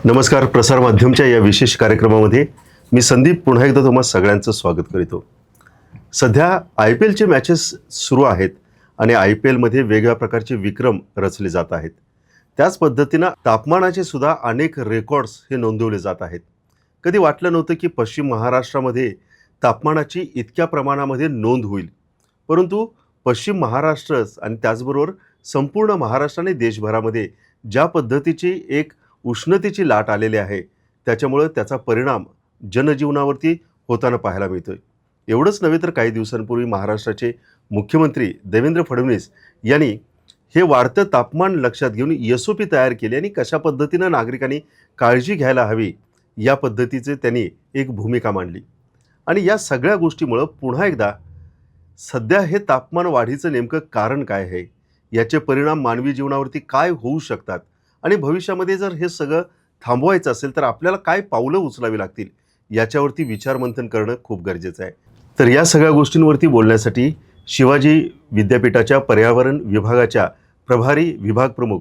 नमस्कार. प्रसार माध्यमच्या या विशेष कार्यक्रमामध्ये मी संदीप पुन्हा एकदा तुम्हा सगळ्यांचं स्वागत करीतो. सध्या IPLचे मॅचेस सुरू आहेत आणि IPLमध्ये वेगळ्या प्रकारचे विक्रम रचले जात आहेत. त्याच पद्धतीनं तापमानाचे सुद्धा अनेक रेकॉर्ड्स हे नोंदवले जात आहेत. कधी वाटलं नव्हतं की पश्चिम महाराष्ट्रामध्ये तापमानाची इतक्या प्रमाणामध्ये नोंद होईल, परंतु पश्चिम महाराष्ट्रच आणि त्याचबरोबर संपूर्ण महाराष्ट्र आणि देशभरामध्ये ज्या पद्धतीची एक उष्णतेची लाट आलेली आहे, त्याच्यामुळं त्याचा परिणाम जनजीवनावरती होताना पाहायला मिळतोय. एवढंच नव्हे तर काही दिवसांपूर्वी महाराष्ट्राचे मुख्यमंत्री देवेंद्र फडणवीस यांनी हे वाढतं तापमान लक्षात घेऊन SOP तयार केली आणि कशा पद्धतीनं नागरिकांनी काळजी घ्यायला हवी या पद्धतीचे त्यांनी एक भूमिका मांडली. आणि या सगळ्या गोष्टीमुळं पुन्हा एकदा सध्या हे तापमान वाढीचं नेमकं कारण काय आहे, याचे परिणाम मानवी जीवनावरती काय होऊ शकतात आणि भविष्यामध्ये जर हे सगळं थांबवायचं असेल तर आपल्याला काय पावलं उचलावी लागतील, याच्यावरती विचारमंथन करणं खूप गरजेचं आहे. तर या सगळ्या गोष्टींवरती बोलण्यासाठी शिवाजी विद्यापीठाच्या पर्यावरण विभागाच्या प्रभारी विभाग प्रमुख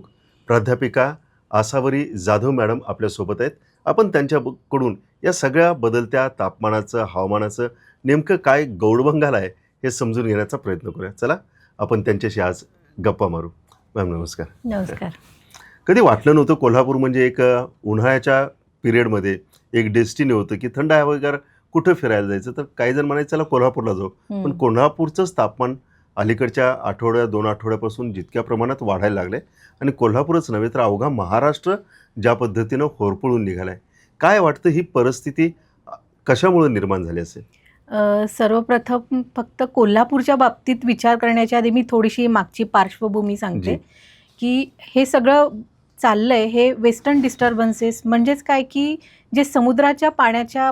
प्राध्यापिका आसावरी जाधव मॅडम आपल्यासोबत आहेत. आपण त्यांच्याकडून या सगळ्या बदलत्या तापमानाचं, हवामानाचं नेमकं काय गौडबंगाल आहे हे समजून घेण्याचा प्रयत्न करूया. चला आपण त्यांच्याशी आज गप्पा मारू. मॅम नमस्कार. नमस्कार. कधी वाटलं नव्हतं कोल्हापूर म्हणजे एक उन्हाळ्याच्या पिरियडमध्ये एक डेस्टिनी होतं की थंड हवेगार कुठं फिरायला जायचं, तर काही जण म्हणायचं चला कोल्हापूरला जाऊ. पण कोल्हापूरचंच तापमान अलीकडच्या आठवड्या 2 आठवड्यापासून जितक्या प्रमाणात वाढायला लागले आणि कोल्हापूरच नव्हे तर अवघा महाराष्ट्र ज्या पद्धतीनं होरपळून निघाला आहे, काय वाटतं ही परिस्थिती कशामुळे निर्माण झाली असेल? सर्वप्रथम फक्त कोल्हापूरच्या बाबतीत विचार करण्याच्या आधी मी थोडीशी मागची पार्श्वभूमी सांगते की हे सगळं चाललंय हे वेस्टर्न डिस्टर्बन्सेस म्हणजेच काय की जे समुद्राच्या पाण्याच्या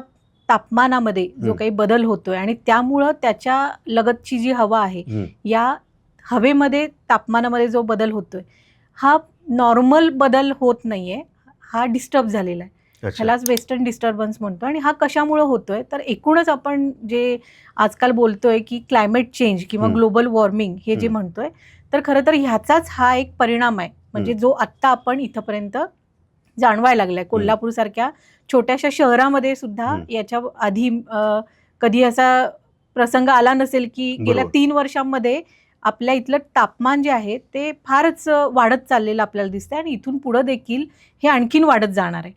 तापमानामध्ये जो काही बदल होतोय आणि त्यामुळं त्याच्या लगतची जी हवा आहे या हवेमध्ये तापमानामध्ये जो बदल होतोय हा नॉर्मल बदल होत नाहीये, हा डिस्टर्ब झालेला आहे. ह्यालाच वेस्टर्न डिस्टर्बन्स म्हणतो. आणि हा कशामुळे होतोय तर एकूणच आपण जे आजकाल बोलतोय की क्लायमेट चेंज किंवा ग्लोबल वॉर्मिंग हे जे म्हणतोय, तर खरं तर ह्याचाच हा एक परिणाम आहे. म्हणजे जो आत्ता आपण इथंपर्यंत जाणवायला लागलाय. कोल्हापूर सारख्या छोट्याशा शहरामध्ये सुद्धा याच्या आधी कधी असा प्रसंग आला नसेल की गेल्या 3 वर्षांमध्ये आपल्या इथलं तापमान जे आहे ते फारच वाढत चाललेलं आपल्याला दिसतंय आणि इथून पुढे देखील हे आणखीन वाढत जाणार आहे.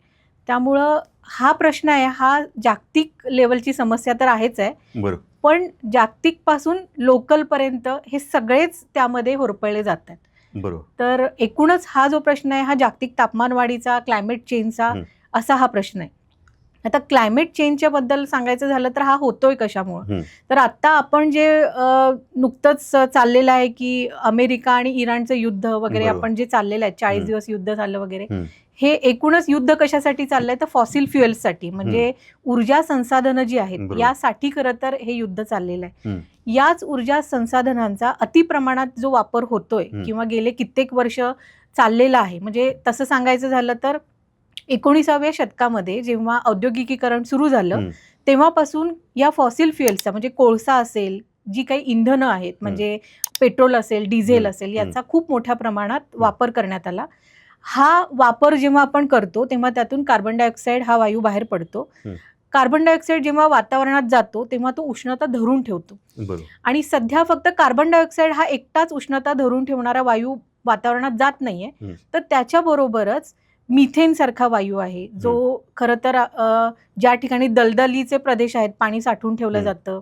त्यामुळं हा प्रश्न आहे, हा जागतिक लेवलची समस्या तर आहेच आहे, पण जागतिक पासून लोकल पर्यंत हे सगळेच त्यामध्ये होरपळले जातात. तर एकूणच हा जो प्रश्न आहे हा जागतिक तापमानवाढीचा, क्लायमेट चेंजचा असा हा प्रश्न आहे. आता क्लायमेट चेंजच्या बद्दल सांगायचं झालं तर हा होतोय कशामुळे, तर आता आपण जे नुकतंच चाललेलं आहे की अमेरिका आणि इराणचं युद्ध वगैरे आपण जे चाललेलं आहे, 40 दिवस युद्ध झालं वगैरे, हे एकूणच युद्ध कशासाठी चाललंय तर फॉसिल फ्युएल्ससाठी, म्हणजे ऊर्जा संसाधनं जी आहेत यासाठी खरं तर हे युद्ध चाललेलं आहे. याच ऊर्जा संसाधनांचा अतिप्रमाणात जो वापर होतोय किंवा गेले कित्येक वर्ष चाललेला आहे, म्हणजे तसं सांगायचं झालं तर 19व्या शतकामध्ये जेव्हा औद्योगिकीकरण सुरू झालं तेव्हापासून या फॉसिल फ्युएल्सचा म्हणजे कोळसा असेल, जी काही इंधनं आहेत म्हणजे पेट्रोल असेल, डिझेल असेल, याचा खूप मोठ्या प्रमाणात वापर करण्यात आला. हा वापर जेव्हा आपण करतो तेव्हा त्यातून कार्बन डायऑक्साईड हा वायू बाहेर पडतो. कार्बन डायऑक्साईड जेव्हा वातावरणात जातो तेव्हा तो उष्णता धरून ठेवतो. आणि सध्या फक्त कार्बन डायऑक्साईड हा एकटाच उष्णता धरून ठेवणारा वायू वातावरणात जात नाहीये, तर त्याच्याबरोबरच मिथेन सारखा वायू आहे जो खरं तर ज्या ठिकाणी दलदलीचे प्रदेश आहेत, पाणी साठवून ठेवलं जातं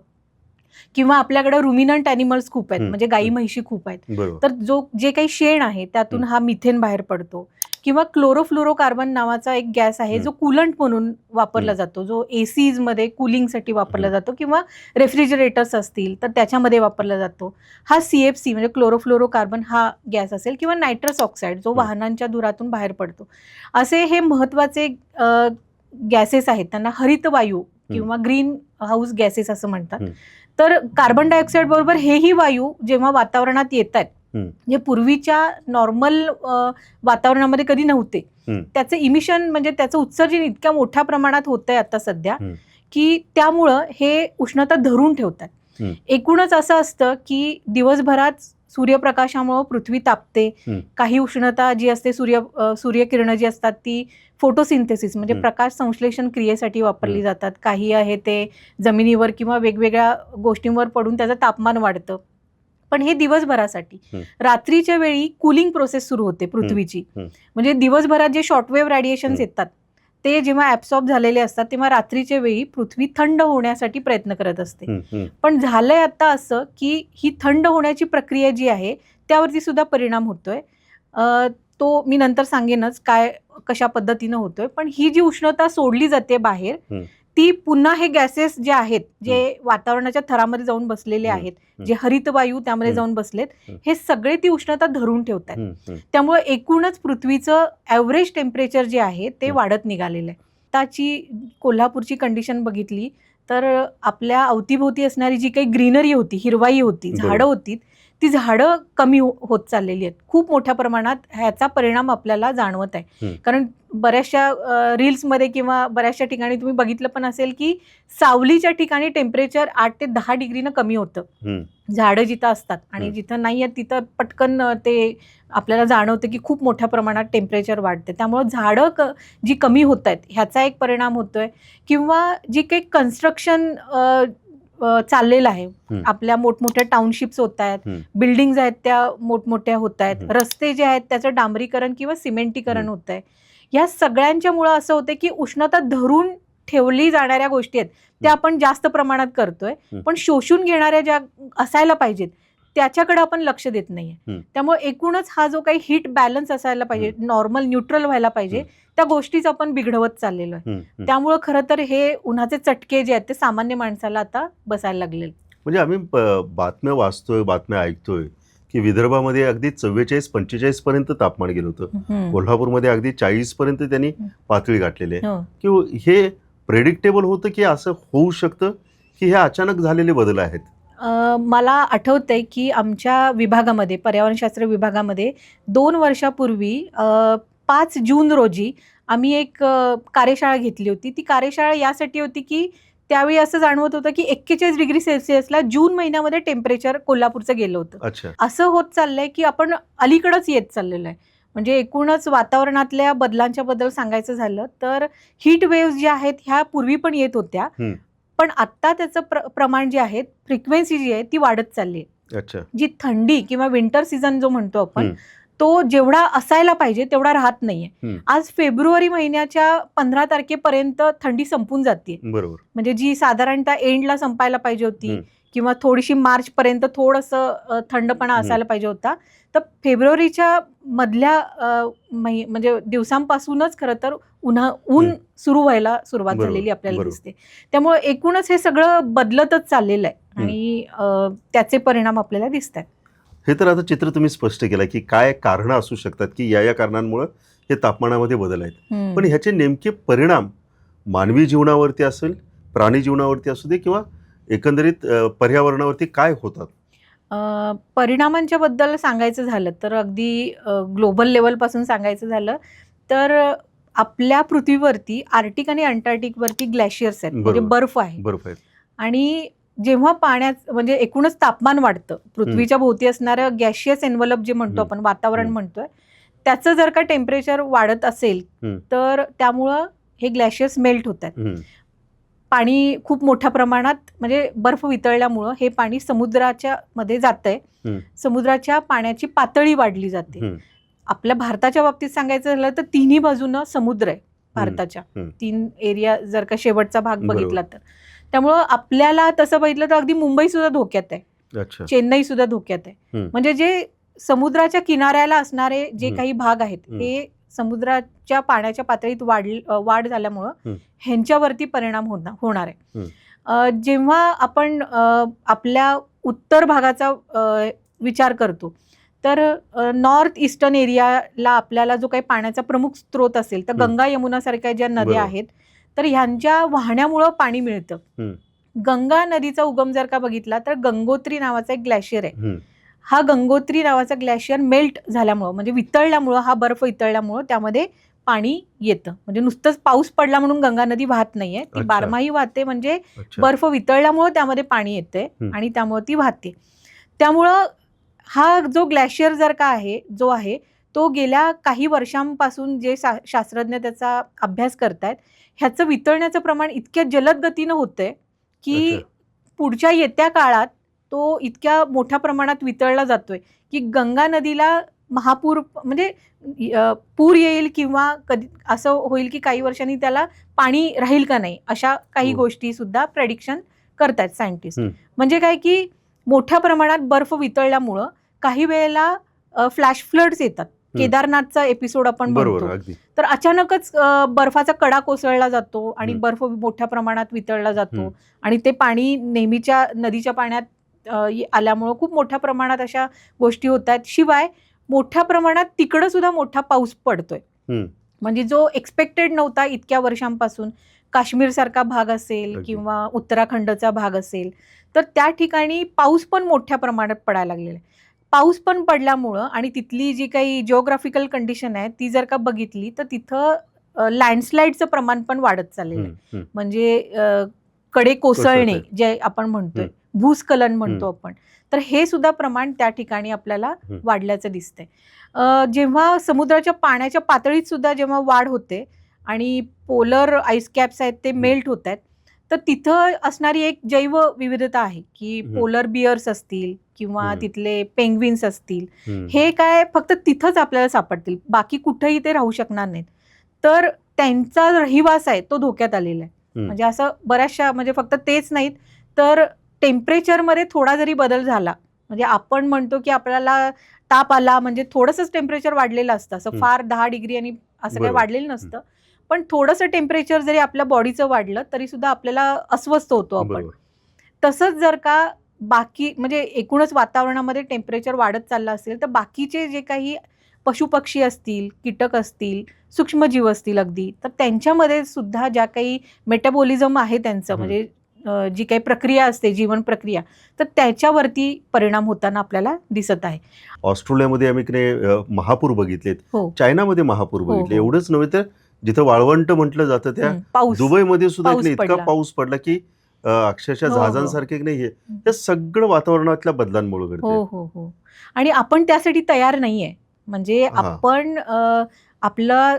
किंवा आपल्याकडे रुमिनंट ॲनिमल्स खूप आहेत, म्हणजे गाई म्हशी खूप आहेत, तर जे काही शेण आहे त्यातून हा मिथेन बाहेर पडतो. किंवा क्लोरोफ्लोरोकार्बन नावाचा एक गॅस आहे जो कूलंट म्हणून वापरला जातो, जो एसीज मध्ये कूलिंगसाठी वापरला जातो किंवा रेफ्रिजरेटर्स असतील तर त्याच्यामध्ये वापरला जातो. हा CFC म्हणजे क्लोरोफ्लोरोकार्बन हा गॅस असेल किंवा नायट्रस ऑक्साईड जो वाहनांच्या धुरातून बाहेर पडतो. असे हे महत्वाचे गॅसेस आहेत, त्यांना हरितवायू किंवा ग्रीन हाऊस गॅसेस असं म्हणतात. तर कार्बन डायऑक्साईड बरोबर हेही वायू जेव्हा वातावरणात येत आहेत, जे पूर्वीच्या नॉर्मल वातावरणामध्ये कधी नव्हते, त्याचं इमिशन म्हणजे त्याचं उत्सर्जन इतक्या मोठ्या प्रमाणात होतंय आता सध्या की त्यामुळं हे उष्णता धरून ठेवतात. एकूणच असं असतं की दिवसभरात सूर्यप्रकाशामुळे पृथ्वी तापते. काही उष्णता जी असते सूर्यकिरणं जी असतात ती फोटोसिंथेसिस म्हणजे प्रकाश संश्लेषण क्रियेसाठी वापरली जातात. काही आहे ते जमिनीवर किंवा वेगवेगळ्या गोष्टींवर पडून त्याचं तापमान वाढतं. पण हे दिवसभरासाठी. रात्रीच्या वेळी कूलिंग प्रोसेस सुरू होते पृथ्वीची. म्हणजे दिवसभरात जे शॉर्टवेव्ह रेडिएशन्स येतात ते जेव्हा ऍब्सॉर्ब झालेले असतात तेव्हा रात्रीच्या वेळी पृथ्वी थंड होण्यासाठी प्रयत्न करत असते. पण झालंय आता असं की ही थंड होण्याची प्रक्रिया जी आहे त्यावरती सुद्धा परिणाम होतोय. तो मी नंतर सांगेनच काय कशा पद्धतीनं होतोय. पण ही जी उष्णता सोडली जाते बाहेर ती पुन्हा हे गॅसेस जे आहेत जे वातावरणाच्या थरामध्ये जाऊन बसलेले आहेत, जे हरितवायू त्यामध्ये जाऊन बसलेत, हे सगळे ती उष्णता धरून ठेवतात. त्यामुळे एकूणच पृथ्वीचं ॲव्हरेज टेम्परेचर जे आहे ते वाढत निघालेलं आहे. आताची कोल्हापूरची कंडिशन बघितली तर आपल्या अवतीभोवती असणारी जी काही ग्रीनरी होती, हिरवाई होती, झाडं होती, ती झाडं कमी होत चाललेली आहेत. खूप मोठ्या प्रमाणात ह्याचा परिणाम आपल्याला जाणवत आहे. कारण बऱ्याचशा रील्समध्ये किंवा बऱ्याचशा ठिकाणी तुम्ही बघितलं पण असेल की सावलीच्या ठिकाणी टेम्परेचर 8 ते 10 डिग्रीनं कमी होतं. झाडं जिथं असतात आणि जिथं नाही आहेत तिथं पटकन ते आपल्याला जाणवतं की खूप मोठ्या प्रमाणात टेम्परेचर वाढते. त्यामुळं झाडं जी कमी होत आहेत ह्याचा एक परिणाम होतोय. किंवा जी काही कन्स्ट्रक्शन चाललेलं आहे, आपल्या मोठमोठ्या टाउनशिप्स होत आहेत, बिल्डिंग्स आहेत त्या मोठमोठ्या होत आहेत, रस्ते जे आहेत त्याचं डांबरीकरण किंवा सिमेंटीकरण होत आहे. या सगळ्यांच्या मुळे असं होतं की उष्णता धरून ठेवली जाणाऱ्या गोष्टी आहेत त्या आपण जास्त प्रमाणात करतोय. पण शोषून घेणाऱ्या ज्या असायला पाहिजेत त्याच्याकडे आपण लक्ष देत नाहीये. त्यामुळे एकूणच हा जो काही हीट बॅलन्स असायला पाहिजे, नॉर्मल न्यूट्रल व्हायला पाहिजे, त्या गोष्टीच आपण बिघडवत चाललेलो आहे. त्यामुळे खरं तर हे उन्हाचे चटके जे आहेत ते सामान्य माणसाला आता बसायला लागले. म्हणजे आम्ही बातम्या वाचतोय, बातम्या ऐकतोय की विदर्भामध्ये अगदी 44-45 पर्यंत तापमान गेलं होतं. कोल्हापूरमध्ये अगदी 40 पर्यंत त्यांनी पातळी गाठलेली आहे. किंवा हे प्रेडिक्टेबल होतं की असं होऊ शकतं की हे अचानक झालेले बदल आहेत? मला आठवतंय की आमच्या विभागामध्ये, पर्यावरणशास्त्र विभागामध्ये 2 वर्षापूर्वी 5 जून रोजी आम्ही एक कार्यशाळा घेतली होती. ती कार्यशाळा यासाठी होती की त्यावेळी असं जाणवत होतं की 41 डिग्री सेल्सिअसला जून महिन्यामध्ये टेम्परेचर कोल्हापूरचं गेलं होतं. असं होत चाललंय की आपण अलीकडंच येत चाललेलं आहे. म्हणजे एकूणच वातावरणातल्या बदलांच्या बद्दल सांगायचं झालं तर हीट वेव्ह ज्या आहेत ह्या पूर्वी पण येत होत्या. पण आता त्याचं प्रमाण जे आहे, फ्रिक्वेन्सी जी आहे ती वाढत चालली आहे. जी थंडी किंवा विंटर सीझन जो म्हणतो आपण तो जेवढा असायला पाहिजे तेवढा राहत नाहीये. आज फेब्रुवारी महिन्याच्या 15 तारखेपर्यंत थंडी संपून जाते. म्हणजे जी साधारणतः एंडला संपायला पाहिजे होती किंवा थोडीशी मार्च पर्यंत थोडंसं थंडपणा असायला पाहिजे होता, तर फेब्रुवारीच्या मधल्या म्हणजे दिवसांपासूनच खरं तर ऊन सुरू व्हायला सुरुवात झालेली आपल्याला दिसते. त्यामुळे एकूणच हे सगळं बदलतच चाललेलं आहे आणि त्याचे परिणाम आपल्याला दिसत आहेत. हे तर आता चित्र तुम्ही स्पष्ट केलं की काय कारणं असू शकतात की या कारणांमुळे हे तापमानामध्ये बदल आहेत. पण ह्याचे नेमके परिणाम मानवी जीवनावरती असेल, प्राणी जीवनावरती असू दे किंवा एकंदरीत पर्यावरणावरती काय होतात? परिणामांच्या बद्दल सांगायचं झालं तर अगदी ग्लोबल लेवलपासून सांगायचं झालं तर आपल्या पृथ्वीवरती आर्टिक आणि अंटार्क्टिकवरती ग्लेशियर्स आहेत, म्हणजे बर्फ आहे. आणि जेव्हा पाण्यात म्हणजे एकूणच तापमान वाढतं, पृथ्वीच्या भोवती असणारं गॅशियस एन्व्हलप जे म्हणतो आपण, वातावरण म्हणतोय, त्याचं जर का टेम्परेचर वाढत असेल तर त्यामुळं हे ग्लेशियर्स मेल्ट होतात. पाणी खूप मोठ्या प्रमाणात म्हणजे बर्फ वितळल्यामुळं हे पाणी समुद्राच्या मध्ये जातंय. समुद्राच्या पाण्याची पातळी वाढली जाते. आपल्या भारताच्या बाबतीत सांगायचं झालं तर तिन्ही बाजूनं समुद्र आहे भारताच्या. 3 एरिया जर का शेवटचा भाग बघितला तर. त्यामुळं आपल्याला तसं बघितलं तर अगदी मुंबई सुद्धा धोक्यात आहे, चेन्नई सुद्धा धोक्यात आहे. म्हणजे जे समुद्राच्या किनाऱ्याला असणारे जे काही भाग आहेत हे समुद्राच्या पाण्याच्या पातळीत वाढ झाल्यामुळं ह्यांच्यावरती परिणाम होणार आहे. जेव्हा आपण आपल्या उत्तर भागाचा विचार करतो तर नॉर्थ ईस्टर्न एरियाला आपल्याला जो काही पाण्याचा प्रमुख स्रोत असेल तर गंगा यमुना सारख्या ज्या नद्या आहेत तर ह्यांच्या वाहण्यामुळं पाणी मिळतं. गंगा नदीचा उगम जर का बघितला तर गंगोत्री नावाचा एक ग्लेशियर आहे. हा गंगोत्री नावाचा ग्लेशियर मेल्ट झाल्यामुळं म्हणजे वितळल्यामुळं, हा बर्फ वितळल्यामुळं त्यामध्ये पाणी येतं. म्हणजे नुसतंच पाऊस पडला म्हणून गंगा नदी वाहत नाहीये, ती बारमाही वाहते. म्हणजे बर्फ वितळल्यामुळं त्यामध्ये पाणी येते आणि त्यामुळे ती वाहते. त्यामुळं हा जो ग्लॅशियर जर का आहे जो आहे तो गेल्या काही वर्षांपासून जे शास्त्रज्ञ त्याचा अभ्यास करतायत, ह्याचं वितळण्याचं प्रमाण इतक्या जलद गतीनं होतंय अच्छा. की पुढच्या येत्या काळात तो इतक्या मोठ्या प्रमाणात वितळला जातोय की गंगा नदीला महापूर म्हणजे पूर येईल किंवा कधी असं होईल की काही वर्षांनी त्याला पाणी राहील का नाही, अशा काही हो. गोष्टी सुद्धा प्रेडिक्शन करतायत सायंटिस्ट. हं. म्हणजे काय की मोठ्या प्रमाणात बर्फ वितळल्यामुळं काही वेळेला फ्लॅश फ्लड्स येतात. केदारनाथचा एपिसोड आपण बरोबर, म्हणतो, अगदी. तर अचानकच बर्फाचा कडा कोसळला जातो आणि हं. बर्फ मोठ्या प्रमाणात वितळला जातो हं. आणि ते पाणी नेहमीच्या नदीच्या पाण्यात आल्यामुळं खूप मोठ्या प्रमाणात अशा गोष्टी होत आहेत. शिवाय मोठ्या प्रमाणात तिकडं सुद्धा मोठा पाऊस पडतोय. हं. म्हणजे जो एक्सपेक्टेड नव्हता इतक्या वर्षांपासून. काश्मीर सारखा भाग असेल अगदी. किंवा उत्तराखंडचा भाग असेल, तर त्या ठिकाणी पाऊस पण मोठ्या प्रमाणात पडायला लागलेला आहे. पाऊस पण पडल्यामुळं आणि तिथली जी काही जिओग्राफिकल कंडिशन आहे ती जर का बघितली तर तिथं लँडस्लाईडचं प्रमाण पण वाढत चाललेलं आहे. हं. हं. म्हणजे कडे कोसळणे कोसळतंय. जे आपण म्हणतोय, भूस्खलन म्हणतो हं. आपण, तर हे सुद्धा प्रमाण त्या ठिकाणी आपल्याला हं. वाढल्याचं दिसतंय. जेव्हा समुद्राच्या पाण्याच्या पातळीत सुद्धा जेव्हा वाढ होते आणि पोलर आईस कॅप्स आहेत ते मेल्ट होत आहेत, तर तिथं असणारी एक जैवविविधता आहे की पोलर बिअर्स असतील किंवा तिथले पेंग्विन्स असतील, हे काय फक्त तिथंच आपल्याला सापडतील, बाकी कुठेही ते राहू शकणार नाहीत. तर त्यांचा रहिवास आहे तो धोक्यात आलेला आहे. म्हणजे असं बऱ्याचशा, म्हणजे फक्त तेच नाहीत, तर टेम्परेचरमध्ये थोडा जरी बदल झाला, म्हणजे आपण म्हणतो की आपल्याला ताप आला म्हणजे थोडंसंच टेम्परेचर वाढलेलं असतं, असं फार 10 डिग्री आणि असं काही वाढलेलं नसतं, पण थोडंसं टेम्परेचर जरी आपल्या बॉडीचं वाढलं तरी सुद्धा आपल्याला अस्वस्थ होतो आपण. तसंच जर का बाकी म्हणजे एकूणच वातावरणामध्ये टेम्परेचर वाढत चाललं असेल, तर बाकीचे जे काही पशुपक्षी असतील, कीटक असतील, सूक्ष्मजीव असतील अगदी, तर त्यांच्यामध्ये सुद्धा ज्या काही मेटाबॉलिझम आहे त्यांचं, म्हणजे जी काही प्रक्रिया असते, जीवन प्रक्रिया, तर त्याच्यावरती परिणाम होताना आपल्याला दिसत आहे. ऑस्ट्रेलियामध्ये आम्ही महापूर बघितलेत, हो. चायनामध्ये महापूर बघितले. एवढंच नव्हे तर जिथं वाळवंट म्हटलं जातं त्या दुबईमध्ये सुद्धा इतका पाऊस पडला की अक्षरशः जहाजांसारखे नाही, हे सगळं वातावरणातल्या बदलांमुळे घडते. हो. आणि आपण त्यासाठी तयार नाहीये. म्हणजे आपण आपलं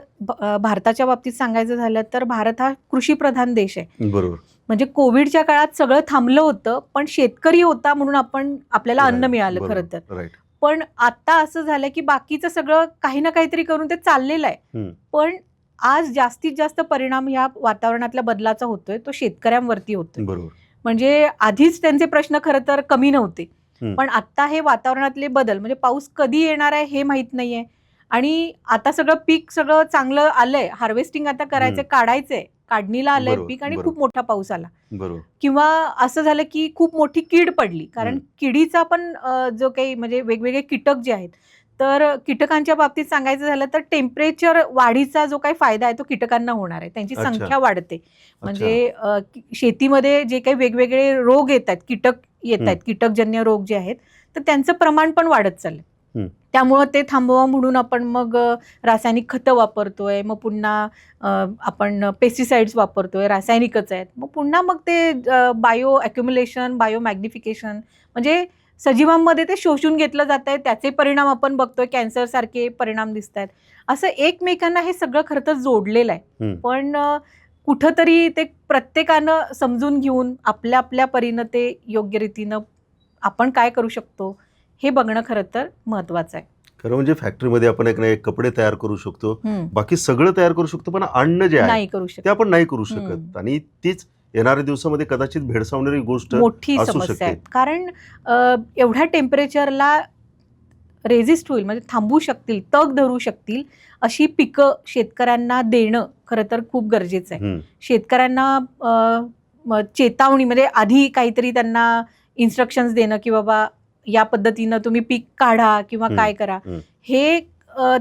भारताच्या बाबतीत सांगायचं झालं तर भारत हा कृषीप्रधान देश आहे. बरोबर. म्हणजे कोविडच्या काळात सगळं थांबलं होतं, पण शेतकरी होता म्हणून आपल्याला अन्न मिळालं खरं तर. पण आता असं झालं की बाकीचं सगळं काही ना काहीतरी करून ते चाललेलं आहे. पण आज जास्तीत जास्त परिणाम ह्या वातावरणातल्या बदलाचा होतोय तो शेतकऱ्यांवरती होतोय. बरोबर. म्हणजे आधीच त्यांचे प्रश्न खरं तर कमी नव्हते, पण आता हे वातावरणातले बदल, म्हणजे पाऊस कधी येणार आहे हे माहित नाहीये आणि आता सगळं पीक सगळं चांगलं आलंय, हार्वेस्टिंग आता करायचंय, काढायचंय, काढणीला आलंय पीक आणि खूप मोठा पाऊस आला, किंवा असं झालं की खूप मोठी कीड पडली, कारण किडीचा पण जो काही म्हणजे वेगवेगळे कीटक जे आहेत, तर कीटकांच्या बाबतीत सांगायचं झालं तर टेम्परेचर वाढीचा जो काही फायदा आहे तो कीटकांना होणार आहे, त्यांची संख्या वाढते. म्हणजे शेतीमध्ये जे काही वेगवेगळे रोग येत आहेत, कीटक येत आहेत, कीटकजन्य रोग जे आहेत, तर त्यांचं प्रमाण पण वाढत चाललंय. त्यामुळं ते थांबवावं म्हणून आपण मग रासायनिक खतं वापरतोय, मग पुन्हा आपण पेस्टिसाइड्स वापरतोय, रासायनिकच आहेत, मग पुन्हा मग ते बायो अक्युम्युलेशन, बायो मॅग्निफिकेशन, म्हणजे सजीवांमध्ये ते शोषून घेतलं जात आहे, त्याचे परिणाम आपण बघतोय, कॅन्सर सारखे परिणाम दिसत आहेत. असं एकमेकांना हे सगळं खरं तर जोडलेलं आहे, पण कुठंतरी ते प्रत्येकानं समजून घेऊन आपल्या आपल्या परीनं ते योग्य रीतीनं आपण काय करू शकतो हे बघणं खरं तर महत्वाचं आहे. खरं म्हणजे फॅक्टरीमध्ये आपण एक कपडे तयार करू शकतो, बाकी सगळं तयार करू शकतो, पण अन्न जे आहे ते आपण नाही करू शकत, आणि तीच येणाऱ्या दिवसामध्ये कदाचित भेडसावणारी गोष्ट मोठी समस्या आहे. कारण एवढ्या टेम्परेचरला रेझिस्ट होईल, म्हणजे थांबू शकतील, तग धरू शकतील अशी पिकं शेतकऱ्यांना देणं खरं तर खूप गरजेचं आहे. शेतकऱ्यांना चेतावणी, म्हणजे आधी काहीतरी त्यांना इन्स्ट्रक्शन्स देणं की बाबा या पद्धतीनं तुम्ही पीक काढा किंवा काय करा, हे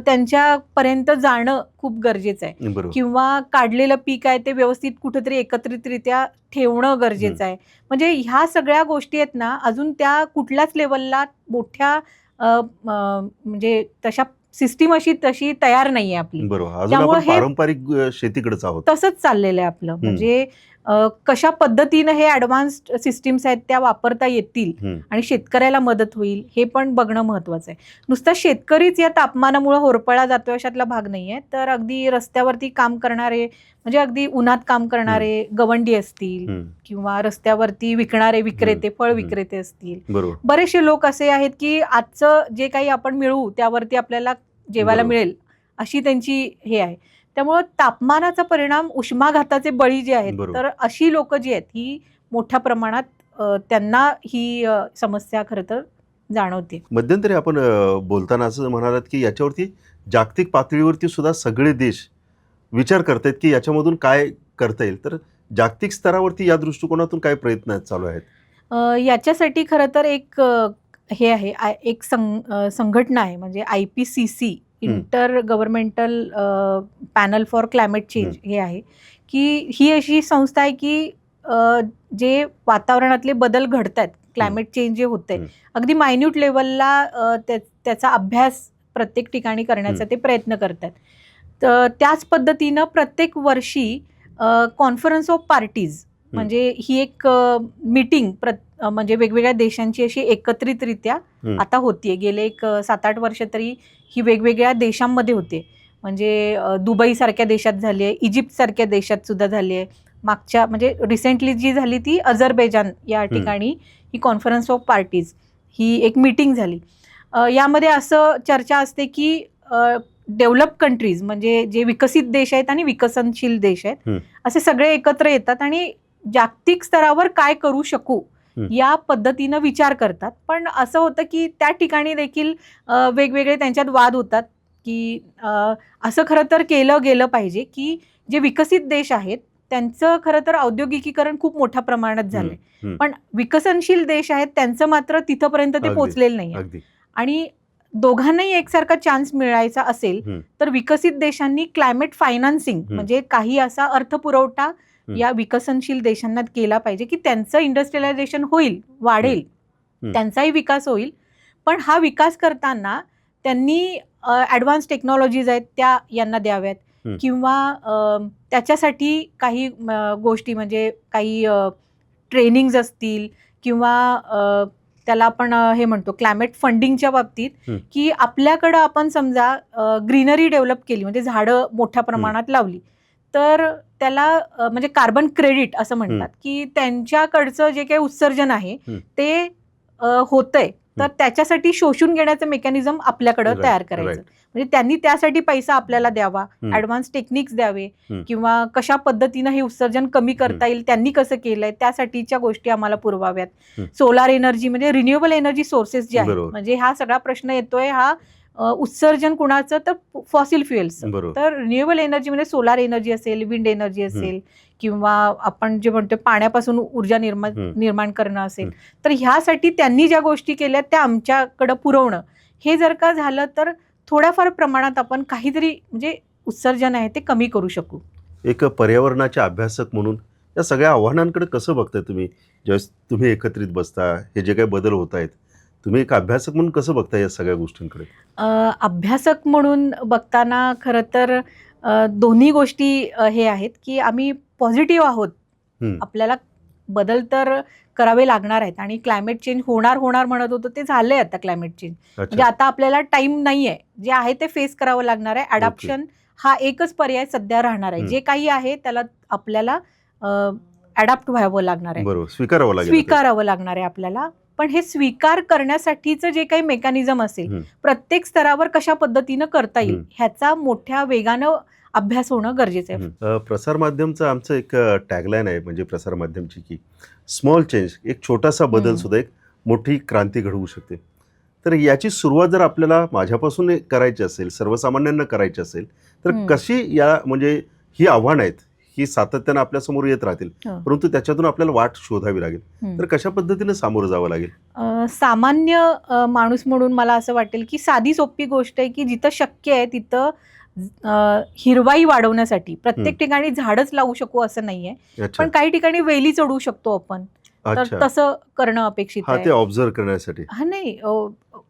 त्यांच्यापर्यंत जाणं खूप गरजेचं आहे. किंवा काढलेलं पीक आहे ते व्यवस्थित कुठेतरी एकत्रितरित्या ठेवणं गरजेचं आहे. म्हणजे ह्या सगळ्या गोष्टी आहेत ना, अजून त्या कुठल्याच लेवलला मोठ्या म्हणजे तशा सिस्टीम अशी तशी तयार नाहीये आपली. बरोबर. अजून त्यामुळे आपण हे पारंपरिक शेतीकडेच आहोत. तसंच चाललेलं आहे आपलं. म्हणजे कशा पद्धतीनं हे ॲडव्हान्स्ड सिस्टीम्स आहेत त्या वापरता येतील हं. आणि शेतकऱ्याला मदत होईल हे पण बघणं महत्त्वाचं आहे. नुसता शेतकरीच या तापमानामुळे होरपळला जातोय अशातला भाग नाहीये. तर अगदी रस्त्यावरती काम करणारे, म्हणजे अगदी उन्हात काम करणारे गवंडी असतील हं. किंवा रस्त्यावरती विकणारे विक्रेते, फळ हं. विक्रेते असतील. बरोबर. बरेचसे लोक असे आहेत की आजचं जे काही आपण मिळवू त्यावरती आपल्याला जेवायला बरोबर. मिळेल अशी त्यांची हे आहे. त्यामुळं तापमानाचा परिणाम, उष्माघाताचे बळी जे आहेत, बरोबर. तर अशी लोक जी आहेत ही मोठ्या प्रमाणात त्यांना ही समस्या खरं तर जाणवते. मध्यंतरी आपण बोलताना असं म्हणालात की याच्यावरती जागतिक पातळीवरती सुद्धा सगळे देश विचार करतायत की याच्यामधून काय करता येईल. तर जागतिक स्तरावरती या दृष्टिकोनातून काय प्रयत्न चालू आहेत? याच्यासाठी खरं तर एक हे आहे, एक संघटना आहे, म्हणजे IPCC, inter governmental panel for climate change हे आहे, की ही अशी संस्था आहे की जे वातावरणातले बदल घडतात, क्लायमेट चेंज जे होतंय, अगदी मायन्यूट लेवलला त्याचा अभ्यास प्रत्येक ठिकाणी करण्याचा ते प्रयत्न करतात. तर त्याच पद्धतीनं प्रत्येक वर्षी कॉन्फरन्स ऑफ पार्टीज, म्हणजे ही एक मीटिंग म्हणजे वेगवेगळ्या देशांची अशी एकत्रितरित्या आता होतीये. गेले एक 7-8 वर्ष तरी ही वेगवेगळ्या देशांमध्ये होते. म्हणजे दुबई सारख्या देशात झाली आहे, इजिप्त सारख्या देशात सुद्धा झाली आहे. मागच्या म्हणजे रिसेंटली जी झाली ती अझरबैजान या ठिकाणी ही कॉन्फरन्स ऑफ पार्टीज ही एक मीटिंग झाली. यामध्ये असं चर्चा असते की डेव्हलप कंट्रीज, म्हणजे जे विकसित देश आहेत आणि विकसनशील देश आहेत, असे सगळे एकत्र येतात आणि जागतिक स्तरावर काय करू शकू या पद्धतीनं विचार करतात. पण असं होतं की त्या ठिकाणी देखील वेगवेगळे त्यांच्यात वाद होतात की असं खरं तर केलं गेलं पाहिजे की जे विकसित देश आहेत त्यांचं खरं तर औद्योगिकीकरण खूप मोठ्या प्रमाणात झालंय, पण विकसनशील देश आहेत त्यांचं मात्र तिथपर्यंत ते पोहोचलेलं नाही. आणि दोघांनाही एकसारखा चान्स मिळायचा असेल तर विकसित देशांनी क्लायमेट फायनान्सिंग, म्हणजे काही असा अर्थपुरवठा या विकसनशील देशांना केला पाहिजे की त्यांचं इंडस्ट्रियलायझेशन होईल, वाढेल, त्यांचाही विकास होईल. पण हा विकास करताना त्यांनी ॲडव्हान्स टेक्नॉलॉजीज आहेत त्या यांना द्याव्यात, किंवा त्याच्यासाठी काही गोष्टी, म्हणजे काही ट्रेनिंग्ज असतील, किंवा त्याला आपण हे म्हणतो क्लायमेट फंडिंगच्या बाबतीत, की आपल्याकडं आपण समजा ग्रीनरी डेव्हलप केली, म्हणजे झाडं मोठ्या प्रमाणात लावली, तर त्याला म्हणजे कार्बन क्रेडिट असं म्हणतात, की त्यांच्याकडचं जे काही उत्सर्जन आहे ते होतंय, तर त्याच्यासाठी शोषून घेण्याचं मेकॅनिझम आपल्याकडं तयार करायचं. म्हणजे त्यांनी त्यासाठी पैसा आपल्याला द्यावा, ॲडव्हान्स टेक्निक्स द्यावे, किंवा कशा पद्धतीनं हे उत्सर्जन कमी करता येईल, त्यांनी कसं केलंय त्यासाठीच्या गोष्टी आम्हाला पुरवाव्यात. सोलार एनर्जी, म्हणजे रिन्युएबल एनर्जी सोर्सेस जे आहेत, म्हणजे हा सगळा प्रश्न येतोय हा उत्सर्जन कुणाचं, तर फॉसिल फ्युएल्स. तर रिन्युएबल एनर्जी म्हणजे सोलार एनर्जी असेल, विंड एनर्जी असेल, किंवा आपण जे म्हणतो पाण्यापासून ऊर्जा निर्माण करणं असेल, तर ह्यासाठी त्यांनी ज्या गोष्टी केल्या त्या आमच्याकडं पुरवणं, हे जर का झालं तर थोड्याफार प्रमाणात आपण काहीतरी म्हणजे उत्सर्जन आहे ते कमी करू शकू. एक पर्यावरणाचे अभ्यासक म्हणून या सगळ्या आव्हानांकडे कसं बघताय तुम्ही? ज्यावेळेस तुम्ही एकत्रित बसता, हे जे काही बदल होत आहेत, तुम्ही एक अभ्यासक म्हणून कसं बघताय या सगळ्या गोष्टींकडे? अभ्यासक म्हणून बघताना खरं तर दोन्ही गोष्टी हे आहेत की आम्ही पॉझिटिव्ह आहोत. आपल्याला बदल तर करावे लागणार आहेत, आणि क्लायमेट चेंज होणार म्हणत होतो ते झालंय आता क्लायमेट चेंज. म्हणजे आता आपल्याला टाइम नाहीये, जे आहे ते फेस करावं लागणार आहे. अडॅप्शन हा एकच पर्याय सध्या राहणार आहे. जे काही आहे त्याला आपल्याला अडॅप्ट व्हावं लागणार आहे, स्वीकारावं लागणार आहे आपल्याला. पण हे स्वीकार करण्यासाठीचं जे काही मेकॅनिझम असेल, प्रत्येक स्तरावर कशा पद्धतीनं करता येईल ह्याचा मोठ्या वेगानं अभ्यास होणं गरजेचं आहे. प्रसार माध्यमचं आमचं एक टॅगलाईन आहे, म्हणजे प्रसार माध्यमची, की स्मॉल चेंज, एक छोटासा बदल सुद्धा एक मोठी क्रांती घडवू शकते. तर याची सुरुवात जर आपल्याला माझ्यापासून करायची असेल, सर्वसामान्यांना करायची असेल, तर कशी म्हणजे ही आव्हानं आहेत, ही सातत्यानं आपल्यासमोर येत राहतील, परंतु त्याच्यातून आपल्याला वाट शोधावी लागेल, तर कशा पद्धतीने सामोरं जावं लागेल? सामान्य माणूस म्हणून मला असं वाटेल की साधी सोपी गोष्ट आहे की जिथं शक्य आहे तिथं हिरवाई वाढवण्यासाठी प्रत्येक ठिकाणी झाडच लावू शकू असं नाहीये, पण काही ठिकाणी वेली चढवू शकतो आपण, तर अच्छा. तसं करणं अपेक्षित हा, आहे. ते ऑब्झर्व करण्यासाठी. हा नाही,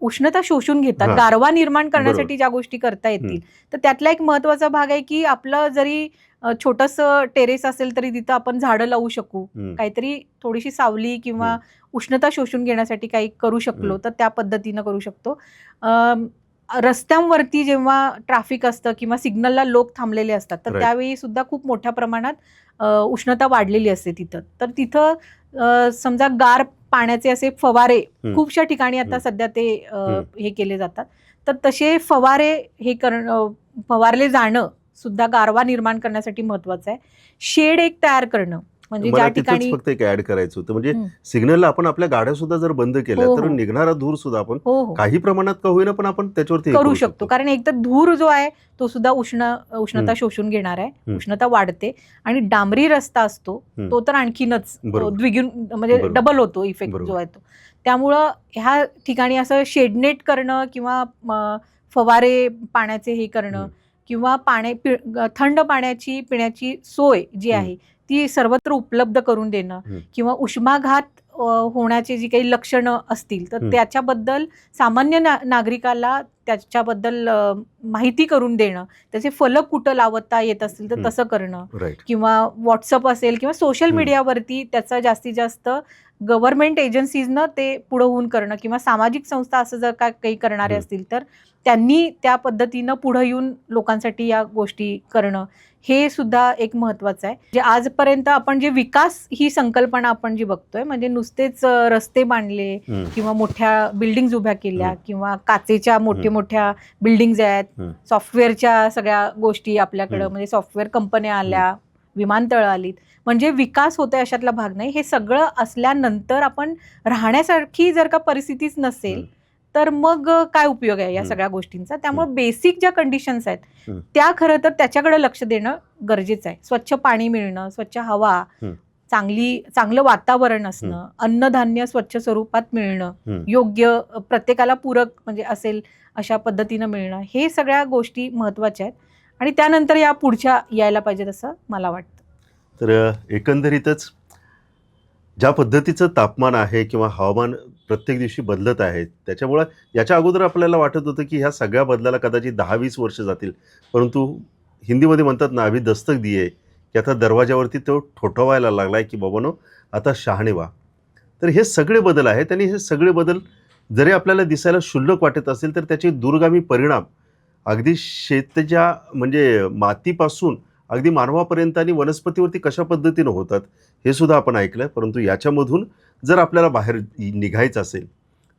उष्णता शोषून घेतात, हां. गारवा निर्माण बरोबर. करण्यासाठी ज्या गोष्टी करता येतील. तर त्यातला एक महत्वाचा भाग आहे की आपलं जरी छोटंसं टेरेस असेल तरी तिथं आपण झाडं लावू शकू. काहीतरी थोडीशी सावली किंवा उष्णता शोषून घेण्यासाठी काही करू शकलो तर त्या पद्धतीनं करू शकतो. रस्त्यांवरती जेव्हा ट्रॅफिक असतं किंवा सिग्नलला लोक थांबलेले असतात तर Right. त्यावेळी सुद्धा खूप मोठ्या प्रमाणात उष्णता वाढलेली असते तिथं. तर तिथं समजा गार पाण्याचे असे फवारे खूपशा ठिकाणी आता सध्या ते हे केले जातात. तर तसे फवारे हे फवारले जाणं सुद्धा गारवा निर्माण करण्यासाठी महत्वाचं आहे. शेड एक तयार करणं म्हणजे ज्या मला तिथंच ठिकाणी फक्त एक ऍड करायचं होतं, म्हणजे सिग्नलला आपण आपल्या गाड्या सुद्धा जर बंद केल्या हो, तर हो. निघणारा धूर सुद्धा आपण हो हो काही प्रमाणात का होईना पण आपण त्याच्यावरती हे करू शकतो. कारण एक तर धूर जो आहे तो सुद्धा उष्णता शोषून घेणार आहे, उष्णता वाढते. आणि डांबरी रस्ता असतो तो तर आणखीनच बरोबर. द्विगुण म्हणजे बरोबर. डबल होतो इफेक्ट बरोबर. जो आहे तो. त्यामुळं ह्या ठिकाणी असं शेडनेट करणं किंवा फवारे पाण्याचे हे करणं किंवा थंड पाण्याची पिण्याची सोय जी आहे ती सर्वत्र उपलब्ध करून देणं किंवा उष्माघात होण्याचे जी काही लक्षणं असतील तर त्याच्याबद्दल सामान्य नागरिकाला त्याच्याबद्दल माहिती करून देणं, त्याचे फलक कुठं लावता येत असतील तर तसं करणं राईट. किंवा व्हॉट्सअप असेल किंवा सोशल मीडियावरती त्याचा जास्तीत जास्त गव्हर्नमेंट एजन्सीजनं ते पुढं होऊन करणं किंवा सामाजिक संस्था असं जर का काही करणारे असतील तर त्यांनी त्या पद्धतीनं पुढं येऊन लोकांसाठी या गोष्टी करणं हे सुद्धा एक महत्वाचं आहे. जे आजपर्यंत आपण जे विकास ही संकल्पना आपण जी बघतोय म्हणजे नुसतेच रस्ते बांधले किंवा मोठ्या बिल्डिंग्ज उभ्या केल्या किंवा काचेच्या मोठ्या बिल्डिंग्ज आहेत, सॉफ्टवेअरच्या सगळ्या गोष्टी आपल्याकडं म्हणजे सॉफ्टवेअर कंपन्या आल्या, विमानतळं आलीत, म्हणजे विकास होतोय अशातला भाग नाही. हे सगळं असल्यानंतर आपण राहण्यासारखी जर का परिस्थितीच नसेल तर मग काय उपयोग आहे या सगळ्या गोष्टींचा. त्यामुळे बेसिक ज्या कंडिशन्स आहेत त्या खरं तर त्याच्याकडे लक्ष देणं गरजेचं आहे. स्वच्छ पाणी मिळणं, स्वच्छ हवा, चांगलं वातावरण असणं, अन्नधान्य स्वच्छ स्वरूपात मिळणं, योग्य प्रत्येकाला पूरक म्हणजे असेल अशा पद्धतीनं मिळणं, हे सगळ्या गोष्टी महत्वाच्या आहेत आणि त्यानंतर या पुढच्या यायला पाहिजेत असं मला वाटतं. तर एकंदरीतच ज्या पद्धतीचं तापमान आहे किंवा हवामान प्रत्येक दिवशी बदलत आहे त्याच्यामुळं याच्या अगोदर आपल्याला वाटत होतं की ह्या सगळ्या बदलाला कदाचित 10-20 वर्ष जातील, परंतु हिंदीमध्ये म्हणतात ना, अभी दस्तक दिये, की आता दरवाजावरती तो ठोठवायला लागलाय की बाबांनो आता शहाणे व्हा. तर हे सगळे बदल आहेत आणि हे सगळे बदल जरी आपल्याला दिसायला क्षुल्लक वाटत असेल तर त्याचे दूरगामी परिणाम अगदी शेतीच्या म्हणजे मातीपासून अगदी मानवापर्यंत आणि वनस्पतीवरती कशा पद्धतीनं होतात हे सुद्धा आपण ऐकलं. परंतु याच्यामधून जर आपल्याला बाहेर निघायचं असेल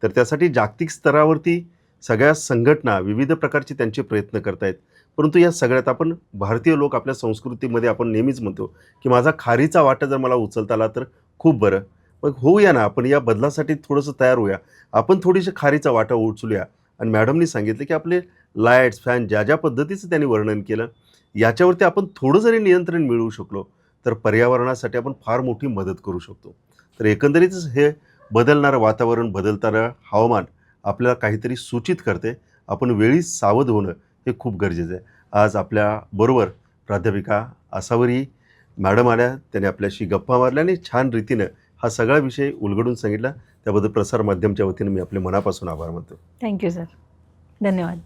तर त्यासाठी जागतिक स्तरावरती सगळ्या संघटना विविध प्रकारचे त्यांचे प्रयत्न करतायत. परंतु या सगळ्यात आपण भारतीय लोक आपल्या संस्कृतीमध्ये आपण नेहमीच म्हणतो की माझा खारीचा वाटा जर मला उचलता आला तर खूप बरं. मग होऊया ना, आपण या बदलासाठी थोडंसं तयार होऊया, आपण थोडीशी खारीचा वाटा उचलूया. आणि मॅडमनी सांगितलं की आपले लाईट्स, फॅन ज्या ज्या पद्धतीचं त्यांनी वर्णन केलं याच्यावरती आपण थोडं जरी नियंत्रण मिळवू शकलो तर पर्यावरणासाठी आपण फार मोठी मदत करू शकतो. तर एकंदरीतच हे बदलणारं वातावरण, बदलणारं हवामान आपल्याला काहीतरी सूचित करते. आपण वेळी सावध होणं हे खूप गरजेचं आहे. आज आपल्याबरोबर प्राध्यापिका आसावरी मॅडम आल्या, त्याने आपल्याशी गप्पा मारल्या आणि छान रीतीनं हा सगळा विषय उलगडून सांगितला. त्याबद्दल प्रसार माध्यमच्या वतीनं मी आपले मनापासून आभार मानतो. थँक्यू सर, धन्यवाद.